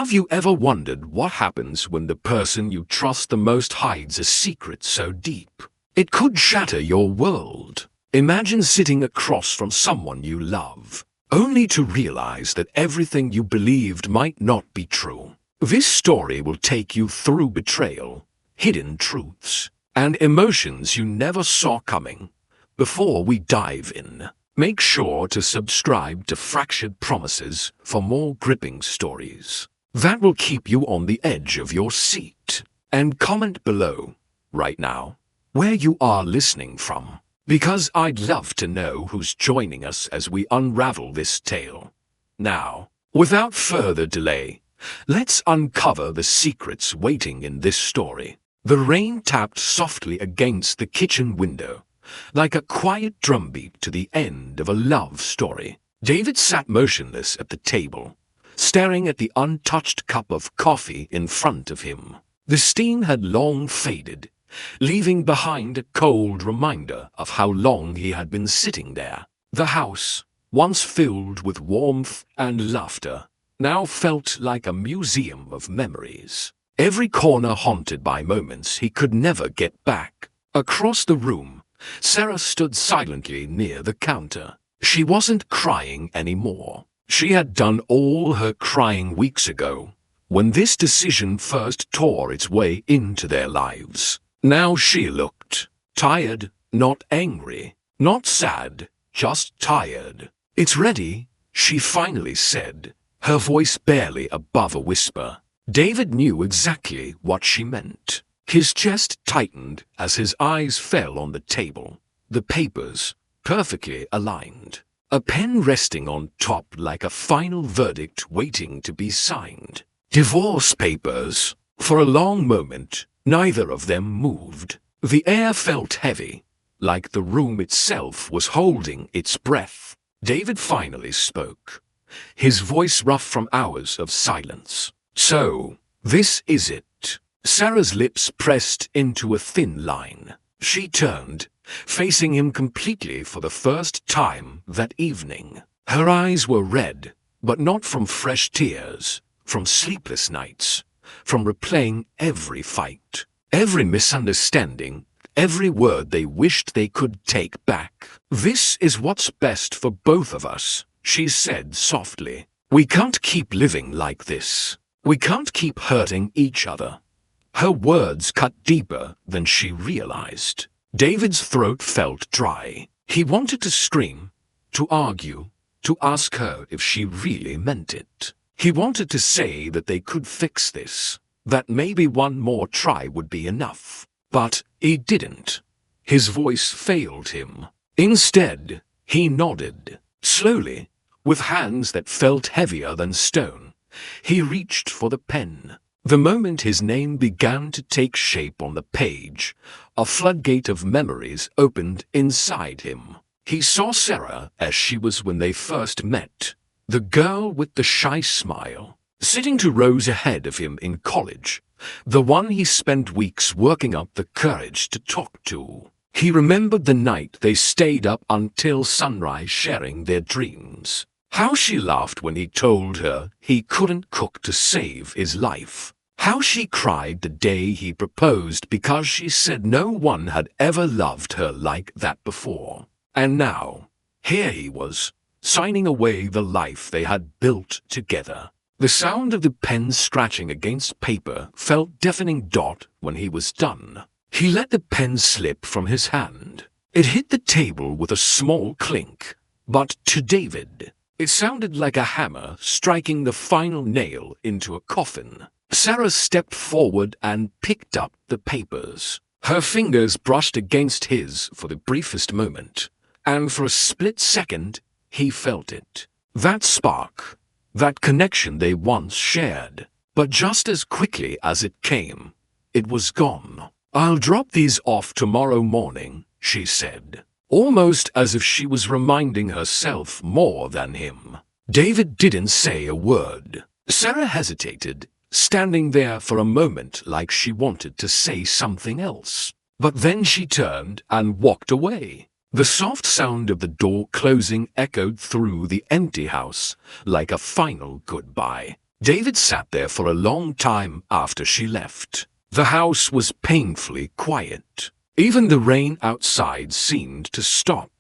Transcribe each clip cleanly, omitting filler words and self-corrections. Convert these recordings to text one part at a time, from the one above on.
Have you ever wondered what happens when the person you trust the most hides a secret so deep it could shatter your world? Imagine sitting across from someone you love, only to realize that everything you believed might not be true. This story will take you through betrayal, hidden truths, and emotions you never saw coming. Before we dive in, make sure to subscribe to Fractured Promises for more gripping stories that will keep you on the edge of your seat. And comment below, right now, where you are listening from, because I'd love to know who's joining us as we unravel this tale. Now, without further delay, let's uncover the secrets waiting in this story. The rain tapped softly against the kitchen window, like a quiet drumbeat to the end of a love story. David sat motionless at the table, staring at the untouched cup of coffee in front of him. The steam had long faded, leaving behind a cold reminder of how long he had been sitting there. The house, once filled with warmth and laughter, now felt like a museum of memories, every corner haunted by moments he could never get back. Across the room, Sarah stood silently near the counter. She wasn't crying anymore. She had done all her crying weeks ago, when this decision first tore its way into their lives. Now she looked tired, not angry, not sad, just tired. "It's ready," she finally said, her voice barely above a whisper. David knew exactly what she meant. His chest tightened as his eyes fell on the table, the papers perfectly aligned, a pen resting on top like a final verdict waiting to be signed. Divorce papers. For a long moment, neither of them moved. The air felt heavy, like the room itself was holding its breath. David finally spoke, his voice rough from hours of silence. "So, this is it." Sarah's lips pressed into a thin line. She turned, facing him completely for the first time that evening. Her eyes were red, but not from fresh tears, from sleepless nights, from replaying every fight, every misunderstanding, every word they wished they could take back. "This is what's best for both of us," she said softly. "We can't keep living like this. We can't keep hurting each other." Her words cut deeper than she realized. David's throat felt dry. He wanted to scream, to argue, to ask her if she really meant it. He wanted to say that they could fix this, that maybe one more try would be enough. But he didn't. His voice failed him. Instead, he nodded. Slowly, with hands that felt heavier than stone, he reached for the pen. The moment his name began to take shape on the page, a floodgate of memories opened inside him. He saw Sarah as she was when they first met, the girl with the shy smile, sitting 2 rows ahead of him in college, the one he spent weeks working up the courage to talk to. He remembered the night they stayed up until sunrise sharing their dreams. How she laughed when he told her he couldn't cook to save his life. How she cried the day he proposed because she said no one had ever loved her like that before. And now, here he was, signing away the life they had built together. The sound of the pen scratching against paper felt deafening when he was done. He let the pen slip from his hand. It hit the table with a small clink, but to David, it sounded like a hammer striking the final nail into a coffin. Sarah stepped forward and picked up the papers. Her fingers brushed against his for the briefest moment, and for a split second, he felt it. That spark, that connection they once shared. But just as quickly as it came, it was gone. "I'll drop these off tomorrow morning," she said, almost as if she was reminding herself more than him. David didn't say a word. Sarah hesitated, standing there for a moment like she wanted to say something else. But then she turned and walked away. The soft sound of the door closing echoed through the empty house like a final goodbye. David sat there for a long time after she left. The house was painfully quiet. Even the rain outside seemed to stop,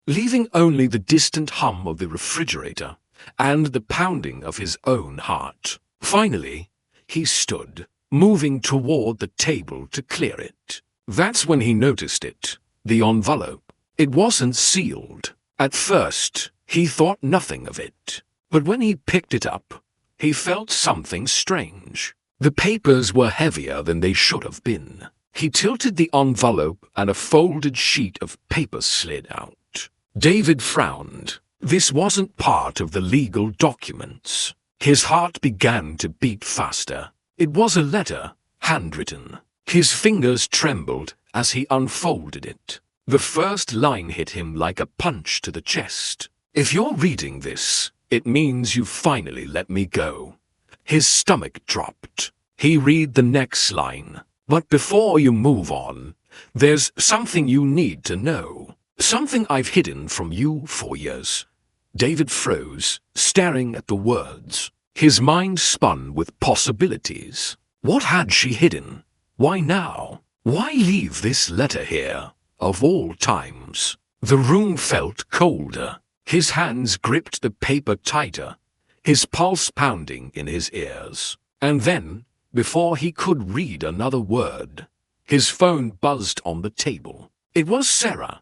leaving only the distant hum of the refrigerator and the pounding of his own heart. Finally, he stood, moving toward the table to clear it. That's when he noticed it. The envelope. It wasn't sealed. At first, he thought nothing of it. But when he picked it up, he felt something strange. The papers were heavier than they should have been. He tilted the envelope and a folded sheet of paper slid out. David frowned. This wasn't part of the legal documents. His heart began to beat faster. It was a letter, handwritten. His fingers trembled as he unfolded it. The first line hit him like a punch to the chest. If you're reading this, it means you finally let me go. His stomach dropped. He read the next line. But before you move on, there's something you need to know. Something I've hidden from you for years. David froze, staring at the words. His mind spun with possibilities. What had she hidden? Why now? Why leave this letter here, of all times? The room felt colder. His hands gripped the paper tighter, his pulse pounding in his ears. And then, before he could read another word, his phone buzzed on the table. It was Sarah.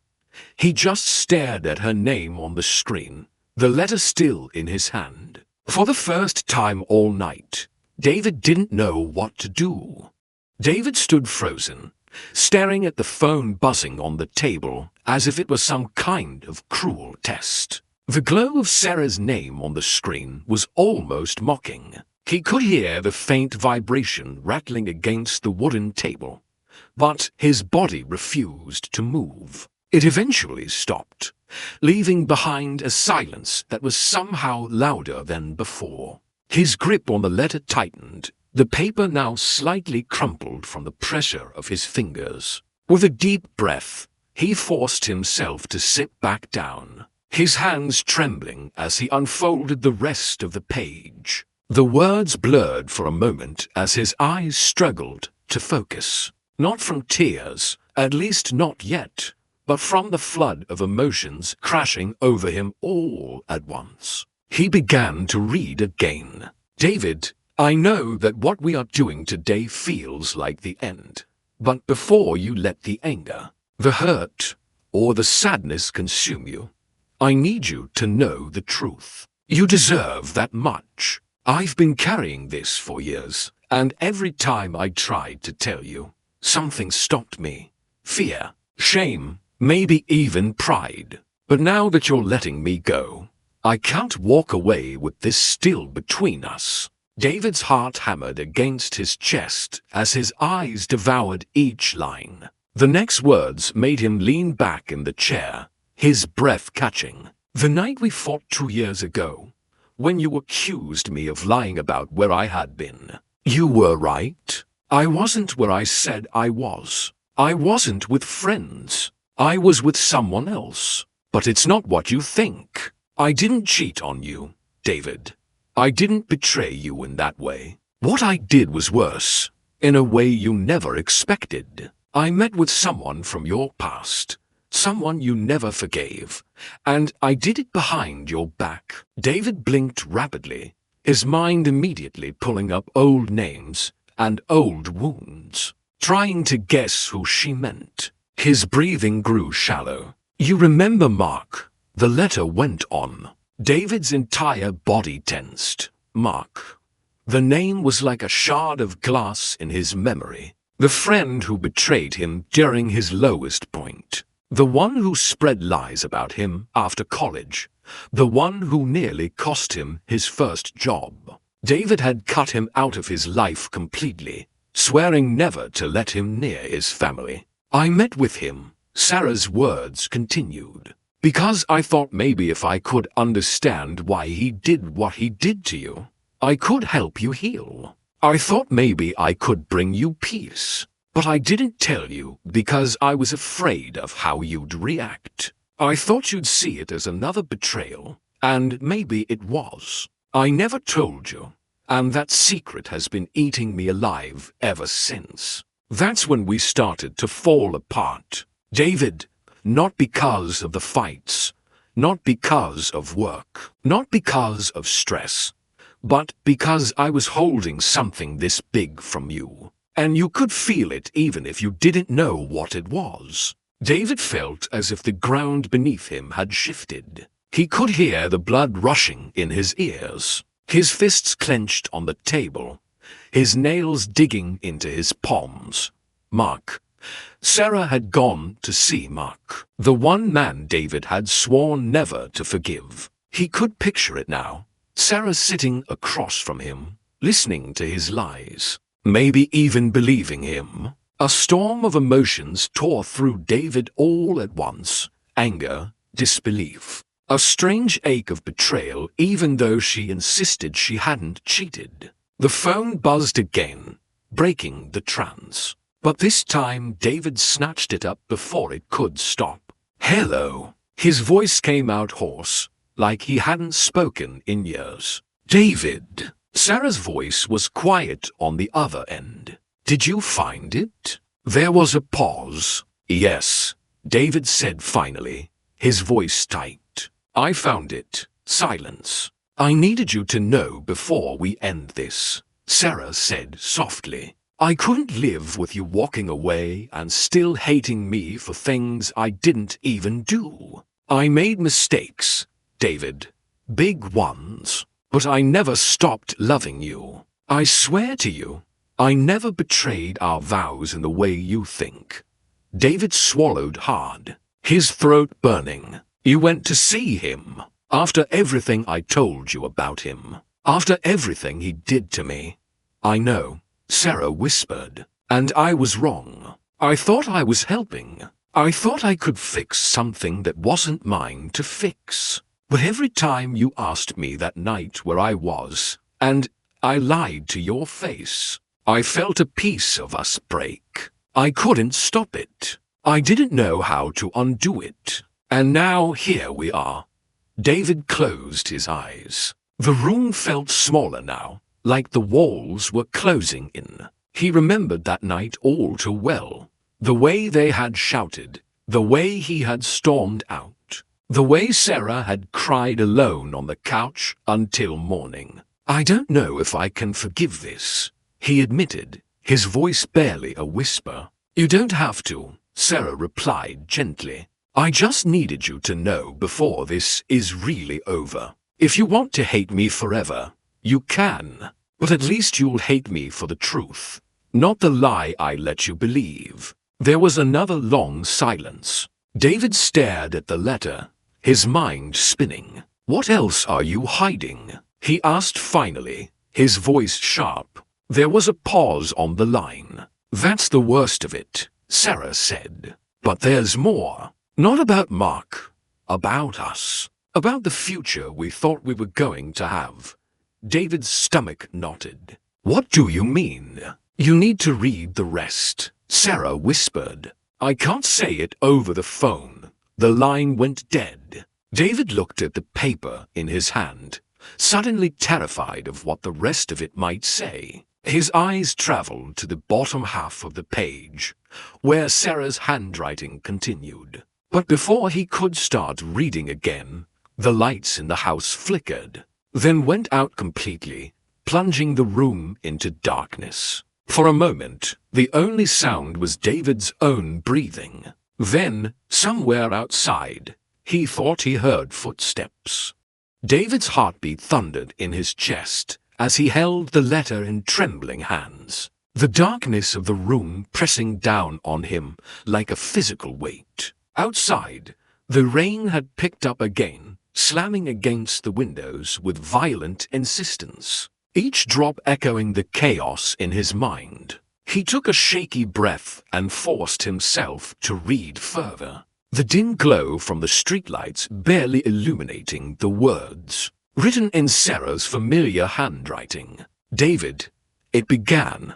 He just stared at her name on the screen, the letter still in his hand. For the first time all night, David didn't know what to do. David stood frozen, staring at the phone buzzing on the table as if it was some kind of cruel test. The glow of Sarah's name on the screen was almost mocking. He could hear the faint vibration rattling against the wooden table, but his body refused to move. It eventually stopped, leaving behind a silence that was somehow louder than before. His grip on the letter tightened, the paper now slightly crumpled from the pressure of his fingers. With a deep breath, he forced himself to sit back down, his hands trembling as he unfolded the rest of the page. The words blurred for a moment as his eyes struggled to focus. Not from tears, at least not yet, but from the flood of emotions crashing over him all at once. He began to read again. David, I know that what we are doing today feels like the end. But before you let the anger, the hurt, or the sadness consume you, I need you to know the truth. You deserve that much. I've been carrying this for years, and every time I tried to tell you, something stopped me. Fear, shame, maybe even pride. But now that you're letting me go, I can't walk away with this still between us. David's heart hammered against his chest as his eyes devoured each line. The next words made him lean back in the chair, his breath catching. The night we fought 2 years ago, when you accused me of lying about where I had been. You were right. I wasn't where I said I was. I wasn't with friends. I was with someone else. But it's not what you think. I didn't cheat on you, David. I didn't betray you in that way. What I did was worse, in a way you never expected. I met with someone from your past, someone you never forgave, and I did it behind your back. David blinked rapidly, his mind immediately pulling up old names and old wounds, trying to guess who she meant. His breathing grew shallow. You remember Mark? The letter went on. David's entire body tensed. Mark. The name was like a shard of glass in his memory. The friend who betrayed him during his lowest point. The one who spread lies about him after college. The one who nearly cost him his first job. David had cut him out of his life completely, swearing never to let him near his family. I met with him, Sarah's words continued, because I thought maybe if I could understand why he did what he did to you, I could help you heal. I thought maybe I could bring you peace. But I didn't tell you because I was afraid of how you'd react. I thought you'd see it as another betrayal, and maybe it was. I never told you And that secret has been eating me alive ever since. That's when we started to fall apart. David, not because of the fights, not because of work, not because of stress, but because I was holding something this big from you. And you could feel it even if you didn't know what it was. David felt as if the ground beneath him had shifted. He could hear the blood rushing in his ears, his fists clenched on the table, his nails digging into his palms. Mark. Sarah had gone to see Mark, the one man David had sworn never to forgive. He could picture it now. Sarah sitting across from him, listening to his lies, maybe even believing him. A storm of emotions tore through David all at once. Anger, disbelief, a strange ache of betrayal even though she insisted she hadn't cheated. The phone buzzed again, breaking the trance. But this time David snatched it up before it could stop. "Hello." His voice came out hoarse, like he hadn't spoken in years. "David." Sarah's voice was quiet on the other end. "Did you find it?" There was a pause. "Yes," David said finally, his voice tight. "I found it." Silence. "I needed you to know before we end this," Sarah said softly. "I couldn't live with you walking away and still hating me for things I didn't even do. I made mistakes, David. Big ones. But I never stopped loving you. I swear to you, I never betrayed our vows in the way you think." David swallowed hard, his throat burning. "You went to see him. After everything I told you about him. After everything he did to me." "I know," Sarah whispered. "And I was wrong. I thought I was helping. I thought I could fix something that wasn't mine to fix. But every time you asked me that night where I was, and I lied to your face, I felt a piece of us break. I couldn't stop it. I didn't know how to undo it. And now here we are." David closed his eyes. The room felt smaller now, like the walls were closing in. He remembered that night all too well. The way they had shouted, the way he had stormed out, the way Sarah had cried alone on the couch until morning. "I don't know if I can forgive this," he admitted, his voice barely a whisper. "You don't have to," Sarah replied gently. "I just needed you to know before this is really over. If you want to hate me forever, you can, but at least you'll hate me for the truth, not the lie I let you believe." There was another long silence. David stared at the letter, his mind spinning. "What else are you hiding?" he asked finally, his voice sharp. There was a pause on the line. "That's the worst of it," Sarah said. "But there's more. Not about Mark. About us. About the future we thought we were going to have." David's stomach knotted. "What do you mean?" "You need to read the rest," Sarah whispered. "I can't say it over the phone." The line went dead. David looked at the paper in his hand, suddenly terrified of what the rest of it might say. His eyes traveled to the bottom half of the page, where Sarah's handwriting continued. But before he could start reading again, the lights in the house flickered, then went out completely, plunging the room into darkness. For a moment, the only sound was David's own breathing. Then, somewhere outside, he thought he heard footsteps. David's heartbeat thundered in his chest as he held the letter in trembling hands, the darkness of the room pressing down on him like a physical weight. Outside, the rain had picked up again, slamming against the windows with violent insistence, each drop echoing the chaos in his mind. He took a shaky breath and forced himself to read further, the dim glow from the streetlights barely illuminating the words, written in Sarah's familiar handwriting. "David," it began,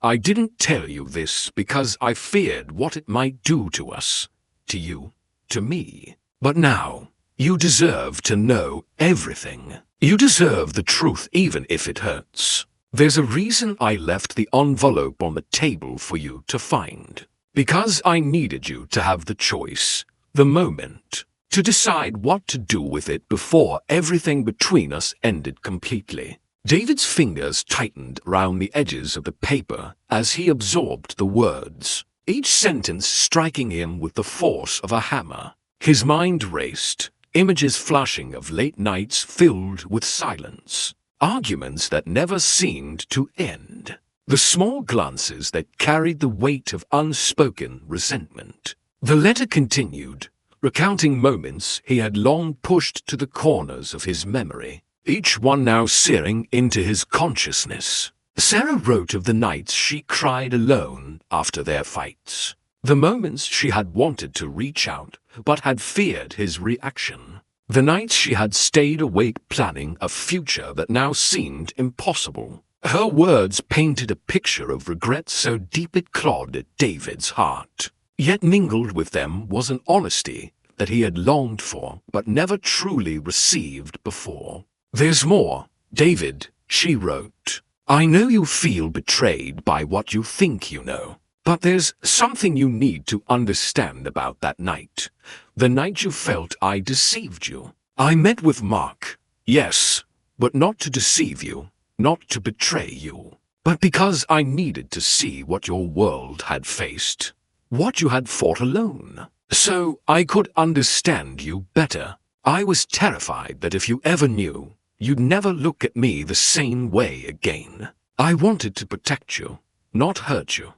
"I didn't tell you this because I feared what it might do to us, to you, to me. But now, you deserve to know everything. You deserve the truth even if it hurts. There's a reason I left the envelope on the table for you to find. Because I needed you to have the choice, the moment, to decide what to do with it before everything between us ended completely. David's fingers tightened around the edges of the paper as he absorbed the words, each sentence striking him with the force of a hammer. His mind raced, images flashing of late nights filled with silence, arguments that never seemed to end, the small glances that carried the weight of unspoken resentment. The letter continued, recounting moments he had long pushed to the corners of his memory, each one now searing into his consciousness. Sarah wrote of the nights she cried alone after their fights, the moments she had wanted to reach out but had feared his reaction, the nights she had stayed awake planning a future that now seemed impossible. Her words painted a picture of regret so deep it clawed at David's heart. Yet mingled with them was an honesty that he had longed for but never truly received before. "There's more, David," she wrote. "I know you feel betrayed by what you think you know, but there's something you need to understand about that night. The night you felt I deceived you. I met with Mark, yes, but not to deceive you, not to betray you, but because I needed to see what your world had faced, what you had fought alone, so I could understand you better. I was terrified that if you ever knew, you'd never look at me the same way again. I wanted to protect you, not hurt you,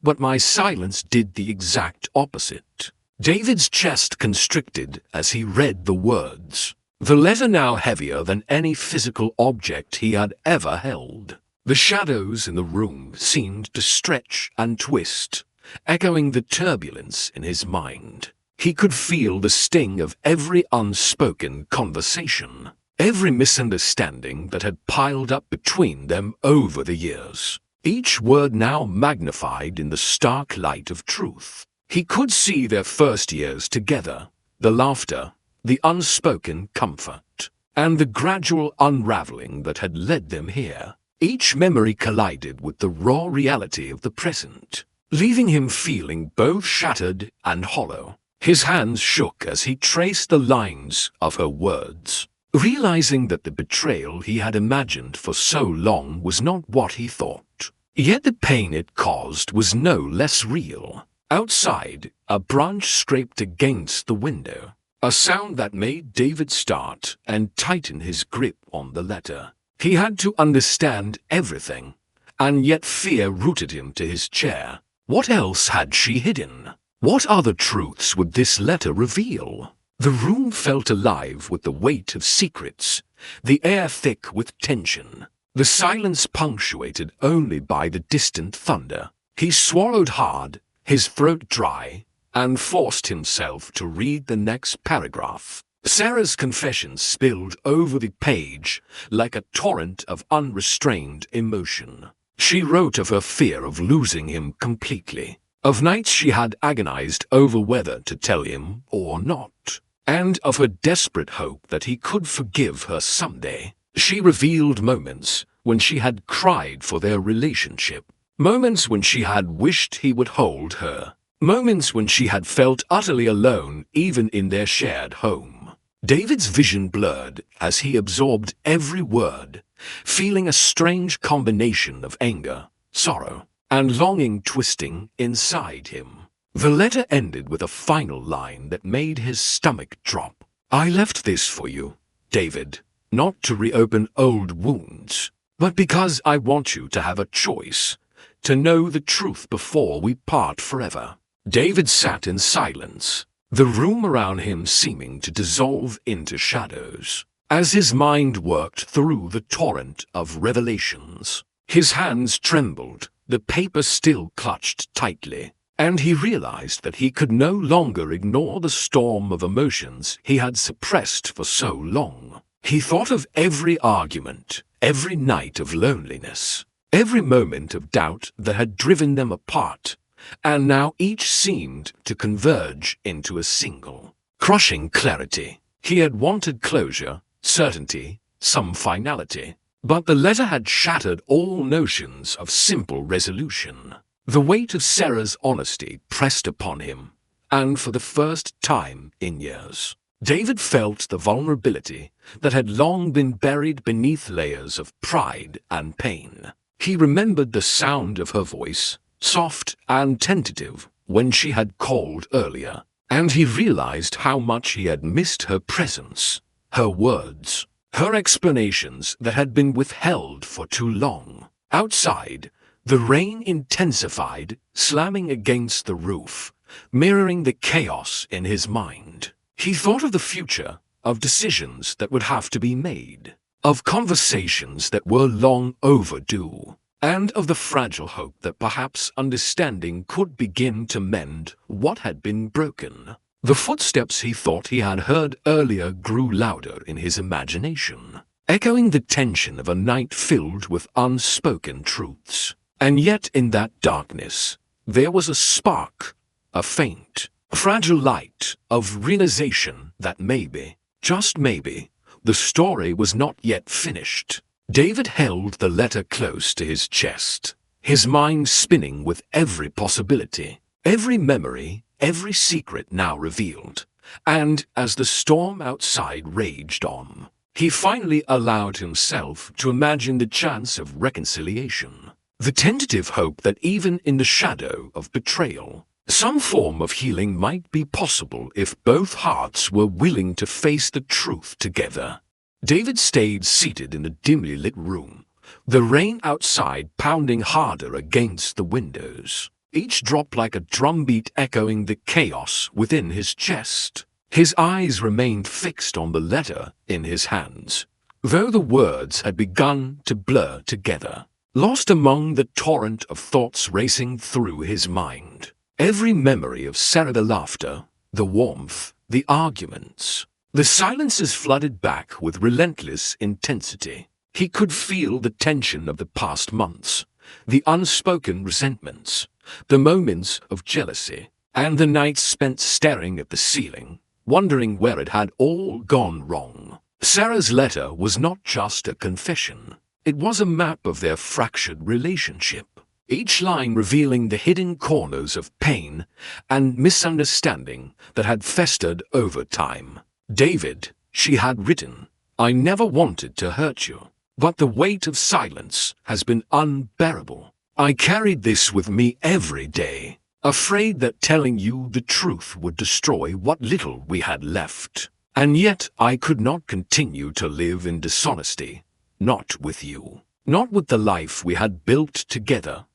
but my silence did the exact opposite." David's chest constricted as he read the words, the letter now heavier than any physical object he had ever held. The shadows in the room seemed to stretch and twist, echoing the turbulence in his mind. He could feel the sting of every unspoken conversation, every misunderstanding that had piled up between them over the years, each word now magnified in the stark light of truth. He could see their first years together, the laughter, the unspoken comfort, and the gradual unraveling that had led them here. Each memory collided with the raw reality of the present, leaving him feeling both shattered and hollow. His hands shook as he traced the lines of her words, realizing that the betrayal he had imagined for so long was not what he thought. Yet the pain it caused was no less real. Outside, a branch scraped against the window, a sound that made David start and tighten his grip on the letter. He had to understand everything, and yet fear rooted him to his chair. What else had she hidden? What other truths would this letter reveal? The room felt alive with the weight of secrets, the air thick with tension, the silence punctuated only by the distant thunder. He swallowed hard, his throat dry, and forced himself to read the next paragraph. Sarah's confession spilled over the page like a torrent of unrestrained emotion. She wrote of her fear of losing him completely, of nights she had agonized over whether to tell him or not, and of her desperate hope that he could forgive her someday. She revealed moments when she had cried for their relationship, moments when she had wished he would hold her, moments when she had felt utterly alone even in their shared home. David's vision blurred as he absorbed every word, feeling a strange combination of anger, sorrow, and longing twisting inside him. The letter ended with a final line that made his stomach drop. "I left this for you, David, not to reopen old wounds, but because I want you to have a choice, to know the truth before we part forever." David sat in silence, the room around him seeming to dissolve into shadows, as his mind worked through the torrent of revelations. His hands trembled, the paper still clutched tightly, and he realized that he could no longer ignore the storm of emotions he had suppressed for so long. He thought of every argument, every night of loneliness, every moment of doubt that had driven them apart, and now each seemed to converge into a single, crushing clarity. He had wanted closure, certainty, some finality. But the letter had shattered all notions of simple resolution. The weight of Sarah's honesty pressed upon him, and for the first time in years, David felt the vulnerability that had long been buried beneath layers of pride and pain. He remembered the sound of her voice, soft and tentative, when she had called earlier, and he realized how much he had missed her presence, her words, her explanations that had been withheld for too long. Outside, the rain intensified, slamming against the roof, mirroring the chaos in his mind. He thought of the future, of decisions that would have to be made, of conversations that were long overdue, and of the fragile hope that perhaps understanding could begin to mend what had been broken. The footsteps he thought he had heard earlier grew louder in his imagination, echoing the tension of a night filled with unspoken truths. And yet in that darkness, there was a spark, a faint, fragile light of realization that maybe, just maybe, the story was not yet finished. David held the letter close to his chest, his mind spinning with every possibility, every memory, every secret now revealed. And as the storm outside raged on, he finally allowed himself to imagine the chance of reconciliation, the tentative hope that even in the shadow of betrayal, some form of healing might be possible if both hearts were willing to face the truth together. David stayed seated in a dimly lit room, the rain outside pounding harder against the windows, each drop like a drumbeat echoing the chaos within his chest. His eyes remained fixed on the letter in his hands, though the words had begun to blur together, lost among the torrent of thoughts racing through his mind. Every memory of Sarah, the laughter, the warmth, the arguments, the silences flooded back with relentless intensity. He could feel the tension of the past months, the unspoken resentments, the moments of jealousy, and the nights spent staring at the ceiling, wondering where it had all gone wrong. Sarah's letter was not just a confession. It was a map of their fractured relationship, each line revealing the hidden corners of pain and misunderstanding that had festered over time. David, she had written, I never wanted to hurt you, but the weight of silence has been unbearable. I carried this with me every day, afraid that telling you the truth would destroy what little we had left. And yet I could not continue to live in dishonesty, not with you, not with the life we had built together.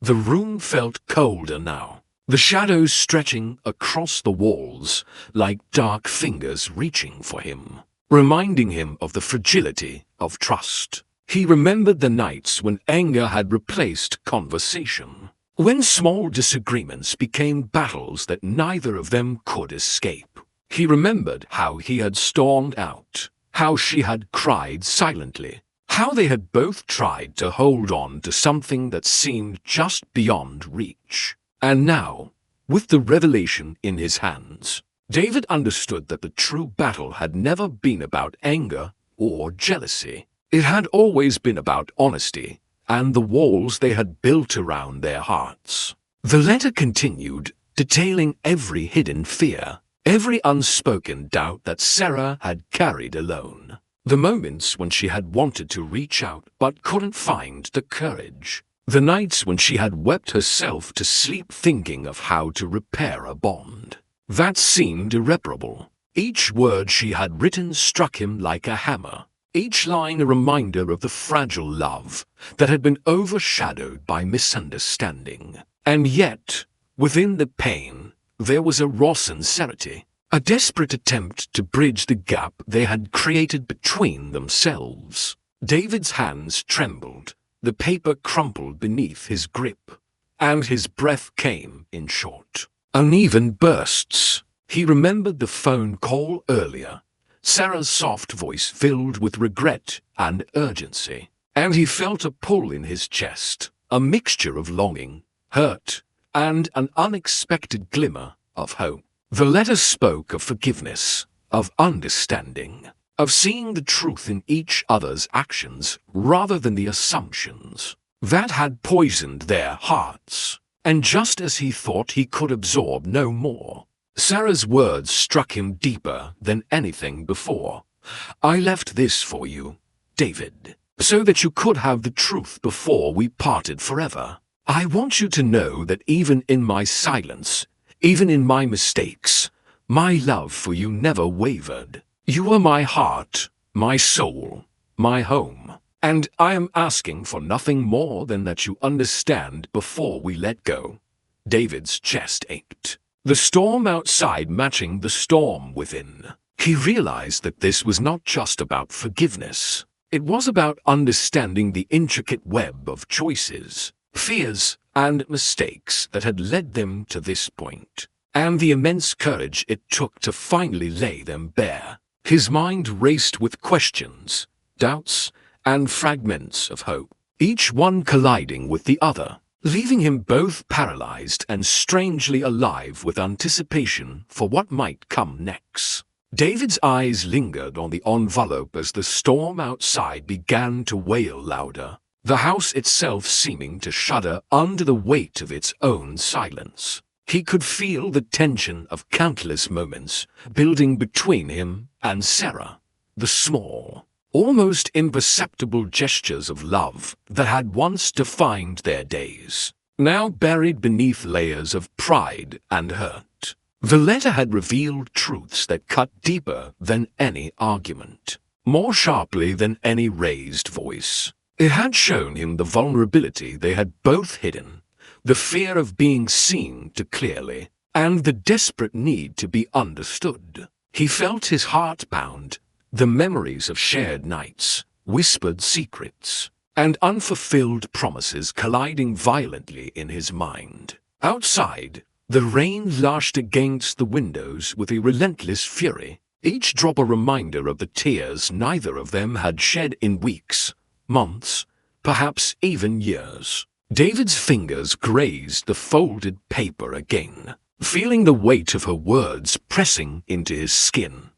The room felt colder now, the shadows stretching across the walls like dark fingers reaching for him, reminding him of the fragility of trust. He remembered the nights when anger had replaced conversation, when small disagreements became battles that neither of them could escape. He remembered how he had stormed out, how she had cried silently, how they had both tried to hold on to something that seemed just beyond reach. And now, with the revelation in his hands, David understood that the true battle had never been about anger or jealousy. It had always been about honesty and the walls they had built around their hearts. The letter continued, detailing every hidden fear, every unspoken doubt that Sarah had carried alone. The moments when she had wanted to reach out but couldn't find the courage. The nights when she had wept herself to sleep thinking of how to repair a bond that seemed irreparable. Each word she had written struck him like a hammer, each line a reminder of the fragile love that had been overshadowed by misunderstanding. And yet, within the pain, there was a raw sincerity, a desperate attempt to bridge the gap they had created between themselves. David's hands trembled, the paper crumpled beneath his grip, and his breath came in short, uneven bursts. He remembered the phone call earlier, Sarah's soft voice filled with regret and urgency, and he felt a pull in his chest, a mixture of longing, hurt, and an unexpected glimmer of hope. The letter spoke of forgiveness, of understanding, of seeing the truth in each other's actions rather than the assumptions that had poisoned their hearts. And just as he thought he could absorb no more, Sarah's words struck him deeper than anything before. "I left this for you, David, so that you could have the truth before we parted forever. I want you to know that even in my silence, even in my mistakes, my love for you never wavered. You are my heart, my soul, my home. And I am asking for nothing more than that you understand before we let go." David's chest ached, the storm outside matching the storm within. He realized that this was not just about forgiveness. It was about understanding the intricate web of choices, fears, and mistakes that had led them to this point, and the immense courage it took to finally lay them bare. His mind raced with questions, doubts, and fragments of hope, each one colliding with the other, leaving him both paralyzed and strangely alive with anticipation for what might come next. David's eyes lingered on the envelope as the storm outside began to wail louder, the house itself seeming to shudder under the weight of its own silence. He could feel the tension of countless moments building between him and Sarah, the small, almost imperceptible gestures of love that had once defined their days, now buried beneath layers of pride and hurt. The letter had revealed truths that cut deeper than any argument, more sharply than any raised voice. It had shown him the vulnerability they had both hidden, the fear of being seen too clearly, and the desperate need to be understood. He felt his heart pound, the memories of shared nights, whispered secrets, and unfulfilled promises colliding violently in his mind. Outside, the rain lashed against the windows with a relentless fury, each drop a reminder of the tears neither of them had shed in weeks, months, perhaps even years. David's fingers grazed the folded paper again, feeling the weight of her words pressing into his skin,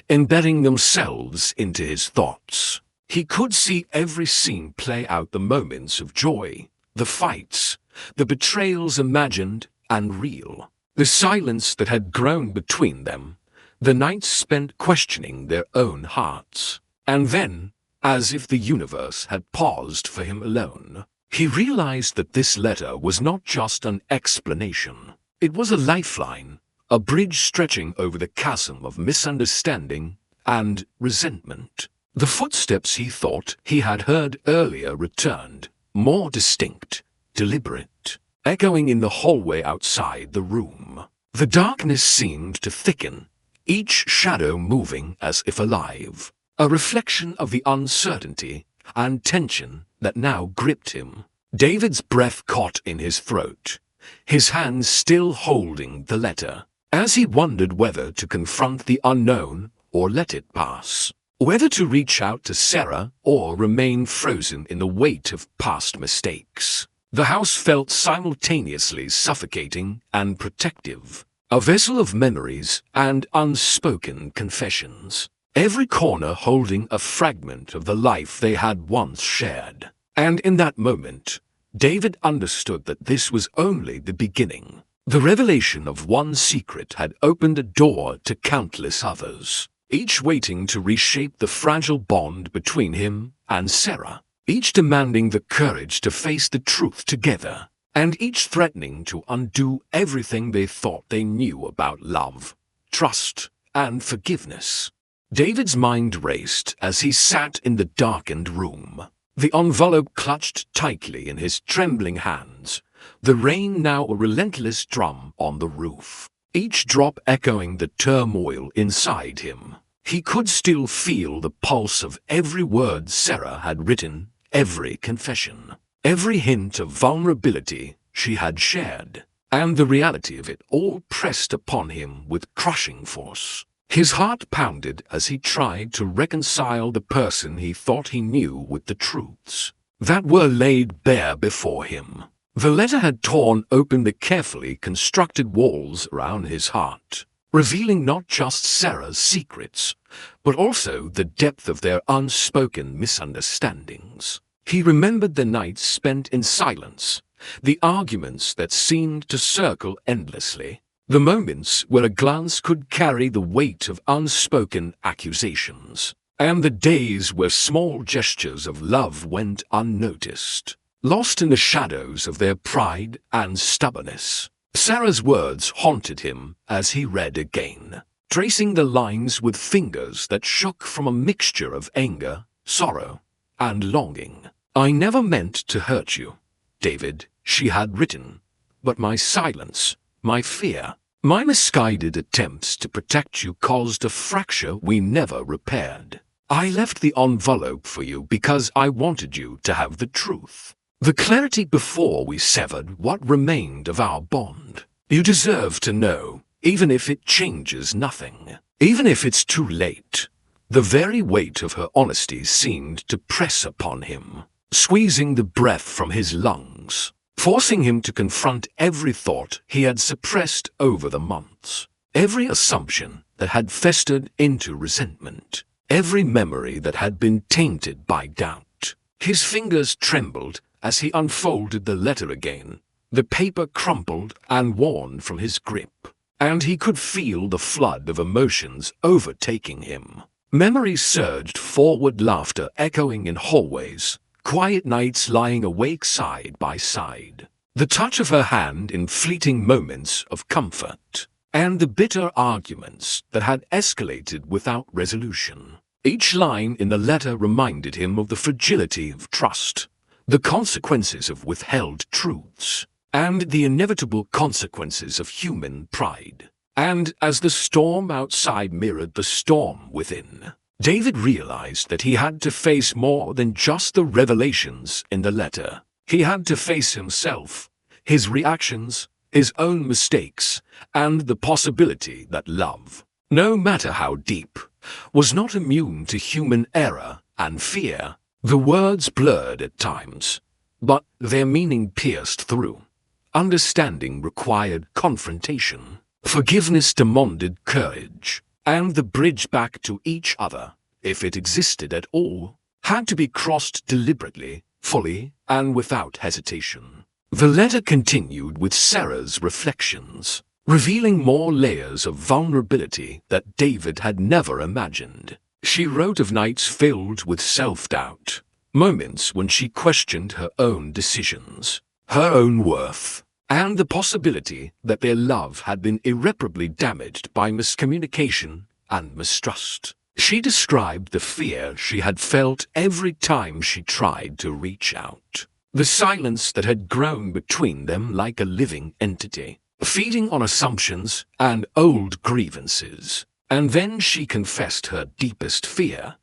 embedding themselves into his thoughts. He could see every scene play out, the moments of joy, the fights, the betrayals imagined and real, the silence that had grown between them, the nights spent questioning their own hearts. And then, as if the universe had paused for him alone, he realized that this letter was not just an explanation. It was a lifeline, a bridge stretching over the chasm of misunderstanding and resentment. The footsteps he thought he had heard earlier returned, more distinct, deliberate, echoing in the hallway outside the room. The darkness seemed to thicken, each shadow moving as if alive, a reflection of the uncertainty and tension that now gripped him. David's breath caught in his throat, his hands still holding the letter, as he wondered whether to confront the unknown or let it pass, whether to reach out to Sarah or remain frozen in the weight of past mistakes. The house felt simultaneously suffocating and protective, a vessel of memories and unspoken confessions, every corner holding a fragment of the life they had once shared. And in that moment, David understood that this was only the beginning. The revelation of one secret had opened a door to countless others, each waiting to reshape the fragile bond between him and Sarah, each demanding the courage to face the truth together, and each threatening to undo everything they thought they knew about love, trust, and forgiveness. David's mind raced as he sat in the darkened room, the envelope clutched tightly in his trembling hands, the rain now a relentless drum on the roof, each drop echoing the turmoil inside him. He could still feel the pulse of every word Sarah had written, every confession, every hint of vulnerability she had shared, and the reality of it all pressed upon him with crushing force. His heart pounded as he tried to reconcile the person he thought he knew with the truths that were laid bare before him. The letter had torn open the carefully constructed walls around his heart, revealing not just Sarah's secrets, but also the depth of their unspoken misunderstandings. He remembered the nights spent in silence, the arguments that seemed to circle endlessly, the moments where a glance could carry the weight of unspoken accusations, and the days where small gestures of love went unnoticed, lost in the shadows of their pride and stubbornness. Sarah's words haunted him as he read again, tracing the lines with fingers that shook from a mixture of anger, sorrow, and longing. "I never meant to hurt you, David," she had written, "but my silence, my fear, my misguided attempts to protect you caused a fracture we never repaired. I left the envelope for you because I wanted you to have the truth, the clarity before we severed what remained of our bond. You deserve to know, even if it changes nothing, even if it's too late." The very weight of her honesty seemed to press upon him, squeezing the breath from his lungs, forcing him to confront every thought he had suppressed over the months, every assumption that had festered into resentment, every memory that had been tainted by doubt. His fingers trembled as he unfolded the letter again, the paper crumpled and worn from his grip, and he could feel the flood of emotions overtaking him. Memories surged forward, laughter echoing in hallways, quiet nights lying awake side by side, the touch of her hand in fleeting moments of comfort, and the bitter arguments that had escalated without resolution. Each line in the letter reminded him of the fragility of trust, the consequences of withheld truths, and the inevitable consequences of human pride. And as the storm outside mirrored the storm within, David realized that he had to face more than just the revelations in the letter. He had to face himself, his reactions, his own mistakes, and the possibility that love, no matter how deep, was not immune to human error and fear. The words blurred at times, but their meaning pierced through. Understanding required confrontation. Forgiveness demanded courage, and the bridge back to each other, if it existed at all, had to be crossed deliberately, fully, and without hesitation. The letter continued with Sarah's reflections, revealing more layers of vulnerability that David had never imagined. She wrote of nights filled with self-doubt, moments when she questioned her own decisions, her own worth, and the possibility that their love had been irreparably damaged by miscommunication and mistrust. She described the fear she had felt every time she tried to reach out, the silence that had grown between them like a living entity, feeding on assumptions and old grievances. And then she confessed her deepest fear,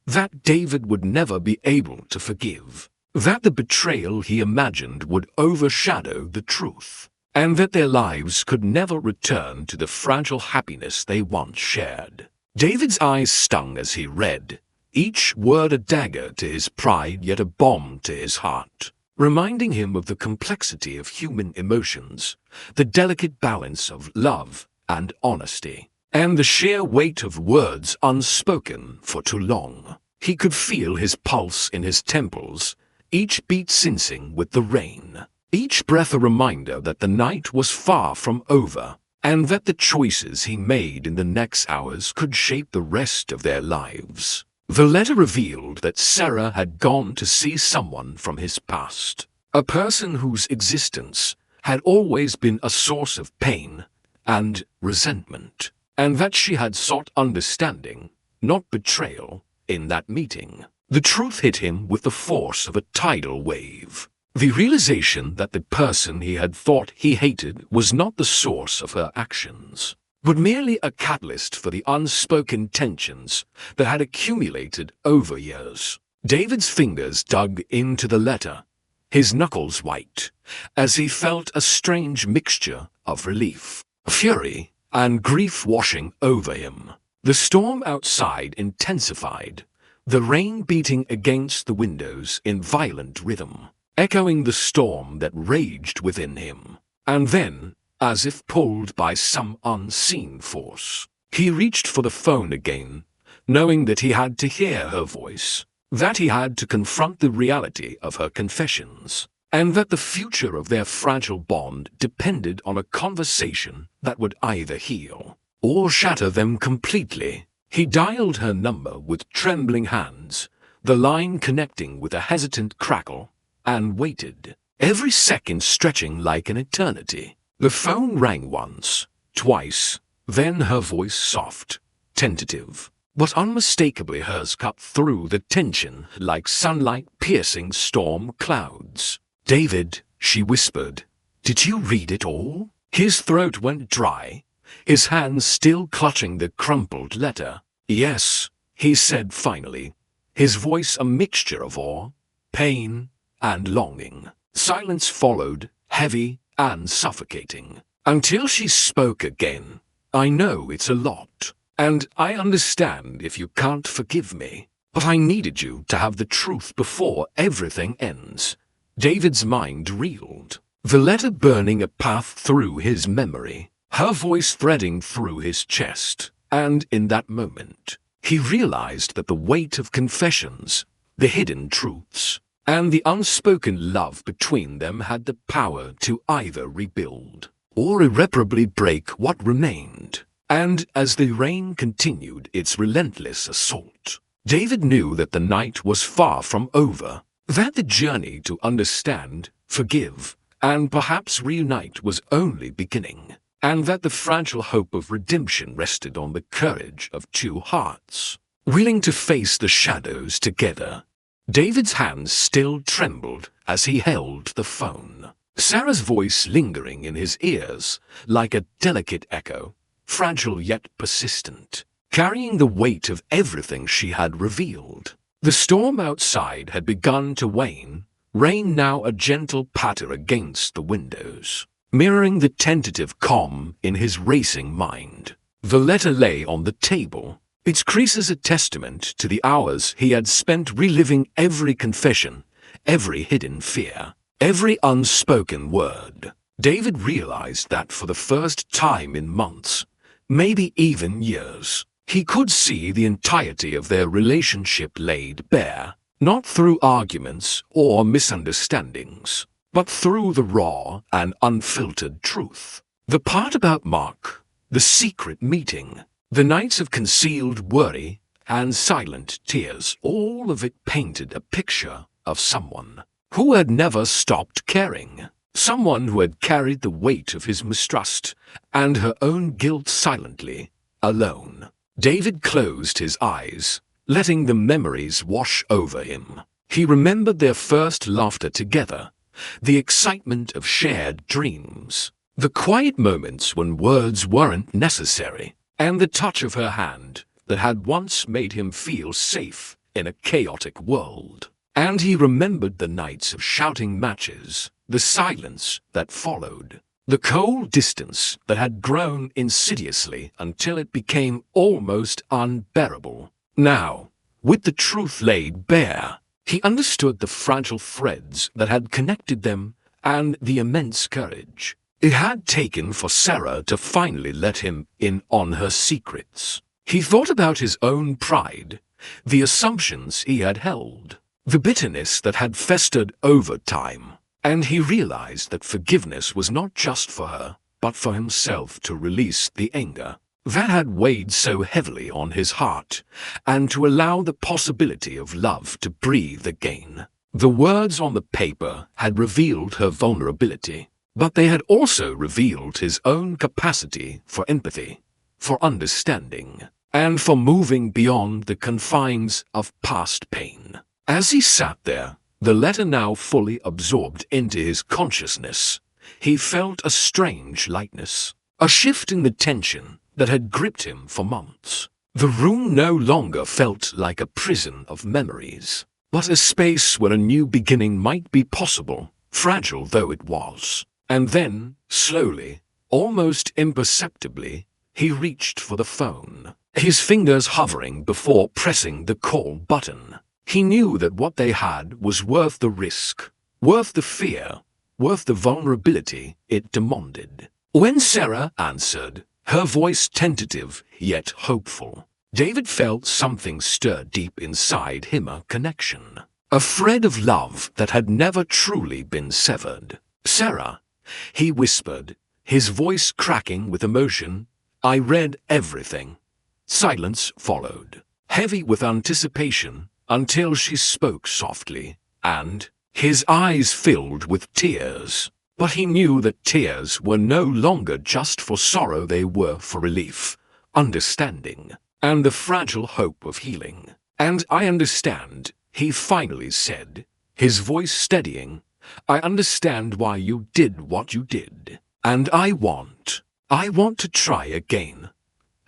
that David would never be able to forgive, that the betrayal he imagined would overshadow the truth, and that their lives could never return to the fragile happiness they once shared. David's eyes stung as he read, each word a dagger to his pride yet a bomb to his heart, reminding him of the complexity of human emotions, the delicate balance of love and honesty, and the sheer weight of words unspoken for too long. He could feel his pulse in his temples, each beat syncing with the rain, each breath a reminder that the night was far from over, and that the choices he made in the next hours could shape the rest of their lives. The letter revealed that Sarah had gone to see someone from his past, a person whose existence had always been a source of pain and resentment, and that she had sought understanding, not betrayal, in that meeting. The truth hit him with the force of a tidal wave. The realization that the person he had thought he hated was not the source of her actions, but merely a catalyst for the unspoken tensions that had accumulated over years. David's fingers dug into the letter, his knuckles white, as he felt a strange mixture of relief, fury, and grief washing over him. The storm outside intensified, the rain beating against the windows in violent rhythm, echoing the storm that raged within him. And then, as if pulled by some unseen force, he reached for the phone again, knowing that he had to hear her voice, that he had to confront the reality of her confessions, and that the future of their fragile bond depended on a conversation that would either heal or shatter them completely. He dialed her number with trembling hands, the line connecting with a hesitant crackle, and waited, every second stretching like an eternity. The phone rang once, twice, then her voice soft, tentative, but unmistakably hers cut through the tension like sunlight piercing storm clouds. "David," she whispered, "did you read it all?" His throat went dry, his hands still clutching the crumpled letter. "Yes," he said finally, his voice a mixture of awe, pain, and longing. Silence followed, heavy and suffocating, until she spoke again. "I know it's a lot, and I understand if you can't forgive me, but I needed you to have the truth before everything ends." David's mind reeled, the letter burning a path through his memory, her voice threading through his chest, and in that moment, he realized that the weight of confessions, the hidden truths, and the unspoken love between them had the power to either rebuild or irreparably break what remained. And as the rain continued its relentless assault, David knew that the night was far from over, that the journey to understand, forgive, and perhaps reunite was only beginning, and that the fragile hope of redemption rested on the courage of two hearts, willing to face the shadows together. David's hands still trembled as he held the phone, Sarah's voice lingering in his ears like a delicate echo, fragile yet persistent, carrying the weight of everything she had revealed. The storm outside had begun to wane, rain now a gentle patter against the windows, mirroring the tentative calm in his racing mind. The letter lay on the table, its creases a testament to the hours he had spent reliving every confession, every hidden fear, every unspoken word. David realized that for the first time in months, maybe even years, he could see the entirety of their relationship laid bare, not through arguments or misunderstandings, but through the raw and unfiltered truth. The part about Mark, the secret meeting, the nights of concealed worry and silent tears, all of it painted a picture of someone who had never stopped caring, someone who had carried the weight of his mistrust and her own guilt silently, alone. David closed his eyes, letting the memories wash over him. He remembered their first laughter together, the excitement of shared dreams, the quiet moments when words weren't necessary, and the touch of her hand that had once made him feel safe in a chaotic world. And he remembered the nights of shouting matches, the silence that followed, the cold distance that had grown insidiously until it became almost unbearable. Now, with the truth laid bare, he understood the fragile threads that had connected them and the immense courage it had taken for Sarah to finally let him in on her secrets. He thought about his own pride, the assumptions he had held, the bitterness that had festered over time, and he realized that forgiveness was not just for her, but for himself to release the anger that had weighed so heavily on his heart, and to allow the possibility of love to breathe again. The words on the paper had revealed her vulnerability, but they had also revealed his own capacity for empathy, for understanding, and for moving beyond the confines of past pain. As he sat there, the letter now fully absorbed into his consciousness, he felt a strange lightness, a shift in the tension that had gripped him for months. The room no longer felt like a prison of memories, but a space where a new beginning might be possible, fragile though it was. And then, slowly, almost imperceptibly, he reached for the phone, his fingers hovering before pressing the call button. He knew that what they had was worth the risk, worth the fear, worth the vulnerability it demanded. When Sarah answered, her voice tentative yet hopeful, David felt something stir deep inside him, a connection. A thread of love that had never truly been severed. "Sarah," he whispered, his voice cracking with emotion, "I read everything." Silence followed, heavy with anticipation, until she spoke softly, and his eyes filled with tears. But he knew that tears were no longer just for sorrow, they were for relief, understanding, and the fragile hope of healing. "And I understand," he finally said, his voice steadying. "I understand why you did what you did. And I want to try again."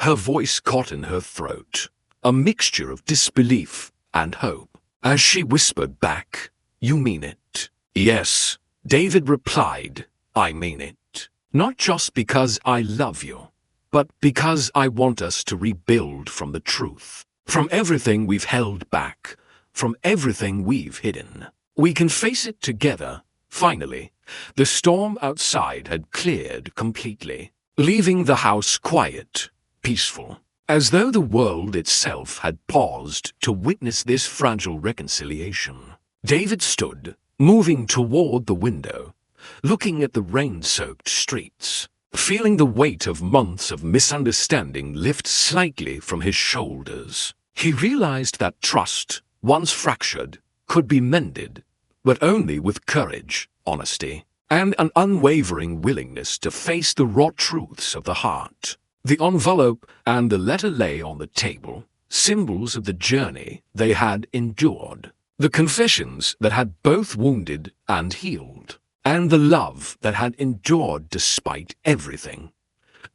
Her voice caught in her throat, a mixture of disbelief and hope, as she whispered back, "You mean it?" "Yes," David replied, "I mean it. Not just because I love you, but because I want us to rebuild from the truth, from everything we've held back, from everything we've hidden. We can face it together." Finally, the storm outside had cleared completely, leaving the house quiet, peaceful, as though the world itself had paused to witness this fragile reconciliation. David stood, moving toward the window, looking at the rain-soaked streets, feeling the weight of months of misunderstanding lift slightly from his shoulders. He realized that trust, once fractured, could be mended, but only with courage, honesty, and an unwavering willingness to face the raw truths of the heart. The envelope and the letter lay on the table, symbols of the journey they had endured, the confessions that had both wounded and healed, and the love that had endured despite everything.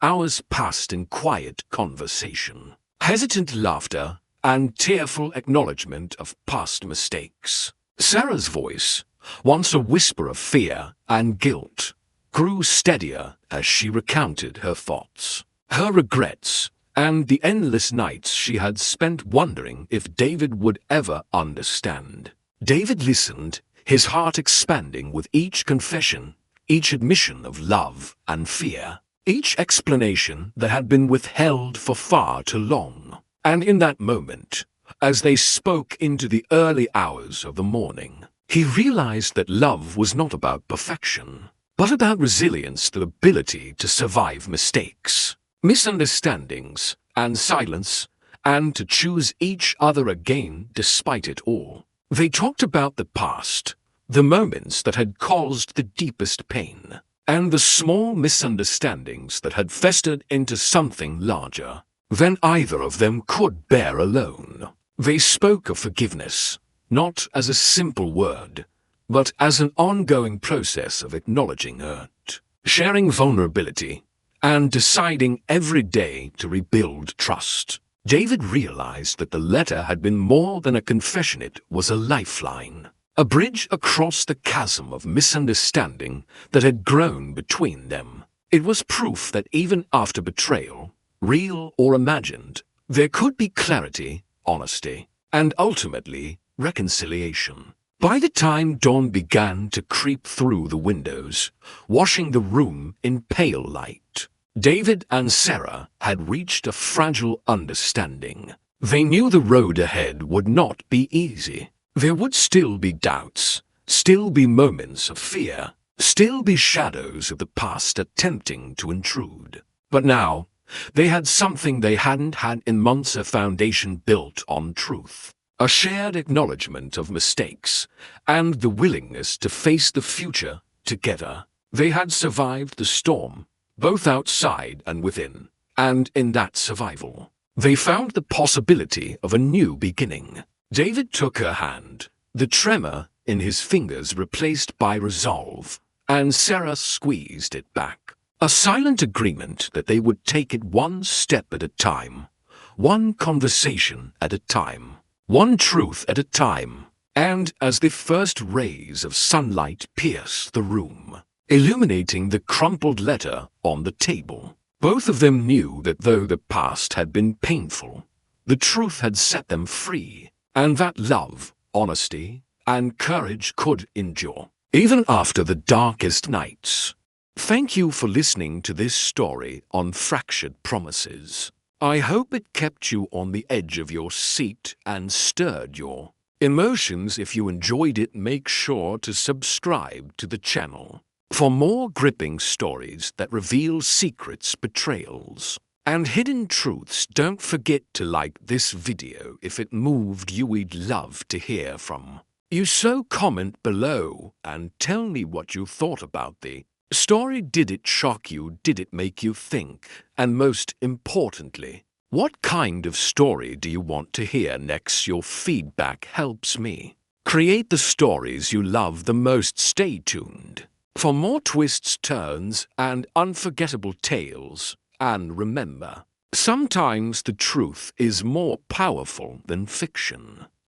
Hours passed in quiet conversation, hesitant laughter, and tearful acknowledgement of past mistakes. Sarah's voice, once a whisper of fear and guilt, grew steadier as she recounted her thoughts, her regrets, and the endless nights she had spent wondering if David would ever understand. David listened, his heart expanding with each confession, each admission of love and fear, each explanation that had been withheld for far too long. And in that moment, as they spoke into the early hours of the morning, he realized that love was not about perfection, but about resilience, the ability to survive mistakes, misunderstandings, and silence, and to choose each other again despite it all. They talked about the past, the moments that had caused the deepest pain, and the small misunderstandings that had festered into something larger than either of them could bear alone. They spoke of forgiveness, not as a simple word, but as an ongoing process of acknowledging hurt, sharing vulnerability, and deciding every day to rebuild trust. David realized that the letter had been more than a confession, it was a lifeline, a bridge across the chasm of misunderstanding that had grown between them. It was proof that even after betrayal, real or imagined, there could be clarity, honesty, and ultimately reconciliation. By the time dawn began to creep through the windows, washing the room in pale light, David and Sarah had reached a fragile understanding. They knew the road ahead would not be easy. There would still be doubts, still be moments of fear, still be shadows of the past attempting to intrude. But now, they had something they hadn't had in months, a foundation built on truth, a shared acknowledgement of mistakes, and the willingness to face the future together. They had survived the storm, both outside and within, and in that survival, they found the possibility of a new beginning. David took her hand, the tremor in his fingers replaced by resolve, and Sarah squeezed it back. A silent agreement that they would take it one step at a time, one conversation at a time, one truth at a time. And as the first rays of sunlight pierced the room, illuminating the crumpled letter on the table, both of them knew that though the past had been painful, the truth had set them free, and that love, honesty, and courage could endure, even after the darkest nights. Thank you for listening to this story on Fractured Promises. I hope it kept you on the edge of your seat and stirred your emotions. If you enjoyed it, make sure to subscribe to the channel for more gripping stories that reveal secrets, betrayals, and hidden truths. Don't forget to like this video if it moved you. We'd love to hear from you, so comment below and tell me what you thought about the story. Did it shock you? Did it make you think? And most importantly, what kind of story do you want to hear next? Your feedback helps me create the stories you love the most. Stay tuned for more twists, turns, and unforgettable tales. And remember, sometimes the truth is more powerful than fiction.